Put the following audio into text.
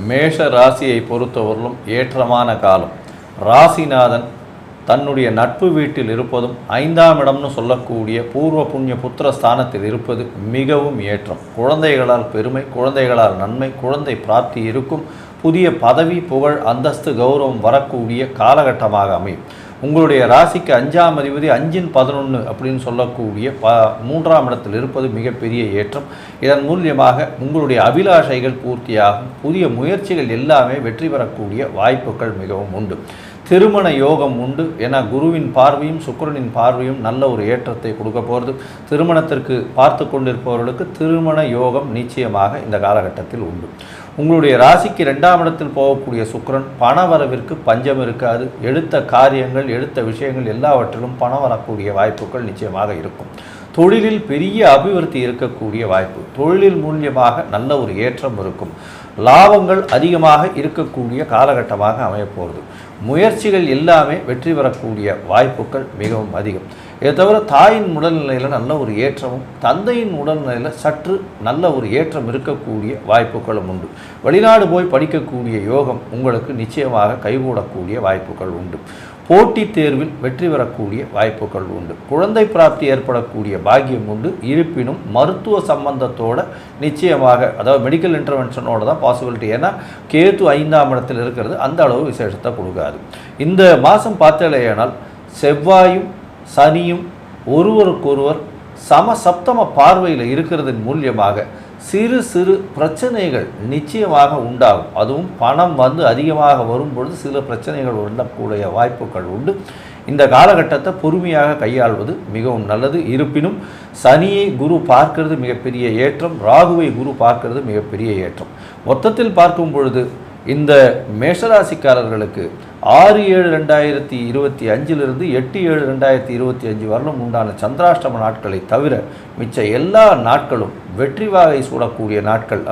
மேஷ ராசியை பொறுத்தவரையிலும் ஏற்றமான காலம். ராசிநாதன் தன்னுடைய நட்பு வீட்டில் இருப்பதும் 5ஆம் இடம்னு சொல்லக்கூடிய பூர்வ புண்ணிய புத்திர ஸ்தானத்தில் இருப்பது மிகவும் ஏற்றம். குழந்தைகளால் பெருமை, குழந்தைகளால் நன்மை, குழந்தை பிராப்தி இருக்கும். புதிய பதவி, புகழ், அந்தஸ்து, கௌரவம் வரக்கூடிய காலகட்டமாக அமையும். உங்களுடைய ராசிக்கு 5ஆம் அதிபதி 5-11 அப்படின்னு சொல்லக்கூடிய 3ஆம் இடத்தில் இருப்பது மிகப்பெரிய ஏற்றம். இதன் மூலியமாக உங்களுடைய அபிலாஷைகள் பூர்த்தியாகும். புதிய முயற்சிகள் எல்லாமே வெற்றி பெறக்கூடிய வாய்ப்புகள் மிகவும் உண்டு. திருமண யோகம் உண்டு. ஏன்னா குருவின் பார்வையும் சுக்கிரனின் பார்வையும் நல்ல ஒரு ஏற்றத்தை கொடுக்க போகிறது. திருமணத்திற்கு பார்த்து கொண்டிருப்பவர்களுக்கு திருமண யோகம் நிச்சயமாக இந்த காலகட்டத்தில் உண்டு. உங்களுடைய ராசிக்கு 2ஆம் இடத்தில் போகக்கூடிய சுக்கிரன் பண வரவிற்கு பஞ்சம் இருக்காது. எடுத்த காரியங்கள், எடுத்த விஷயங்கள் எல்லாவற்றிலும் பணம் வரக்கூடிய வாய்ப்புகள் நிச்சயமாக இருக்கும். தொழிலில் பெரிய அபிவிருத்தி இருக்கக்கூடிய வாய்ப்பு. தொழிலில் மூலியமாக நல்ல ஒரு ஏற்றம் இருக்கும். லாபங்கள் அதிகமாக இருக்கக்கூடிய காலகட்டமாக அமையப்போகிறது. முயற்சிகள் எல்லாமே வெற்றி பெறக்கூடிய வாய்ப்புகள் மிகவும் அதிகம். இதை தவிர தாயின் உடல்நிலையில் நல்ல ஒரு ஏற்றமும், தந்தையின் உடல்நிலையில் சற்று நல்ல ஒரு ஏற்றம் இருக்கக்கூடிய வாய்ப்புகளும் உண்டு. வெளிநாடு போய் படிக்கக்கூடிய யோகம் உங்களுக்கு நிச்சயமாக கைகூடக்கூடிய வாய்ப்புகள் உண்டு. போட்டித் தேர்வில் வெற்றி பெறக்கூடிய வாய்ப்புகள் உண்டு. குழந்தை பிராப்தி ஏற்படக்கூடிய பாக்கியம் உண்டு. இருப்பினும் மருத்துவ சம்பந்தத்தோட நிச்சயமாக, அதாவது மெடிக்கல் இன்டர்வென்ஷனோட தான் பாசிபிலிட்டி. ஏன்னா கேது 5ஆம் இடத்தில் இருக்கிறது அந்த அளவு விசேஷத்தை கொடுக்காது. இந்த மாதம் பார்த்தலையானால் செவ்வாயும் சனியும் ஒருவருக்கொருவர் சமசப்தம பார்வையில் இருக்கிறதன் மூலியமாக சிறு சிறு பிரச்சனைகள் நிச்சயமாக உண்டாகும். அதுவும் பணம் அதிகமாக வரும்பொழுது சில பிரச்சனைகள் உண்டக்கூடிய வாய்ப்புகள் உண்டு. இந்த காலகட்டத்தை பொறுமையாக கையாள்வது மிகவும் நல்லது. இருப்பினும் சனியை குரு பார்க்கிறது மிகப்பெரிய ஏற்றம், ராகுவை குரு பார்க்கிறது மிகப்பெரிய ஏற்றம். மொத்தத்தில் பார்க்கும் பொழுது இந்த மேஷராசிக்காரர்களுக்கு 6/7/2025 8/7/2025 வரலும் உண்டான சந்திராஷ்டம நாட்களை தவிர மிச்ச எல்லா நாட்களும் வெற்றி வாகை சூடக்கூடிய நாட்கள்.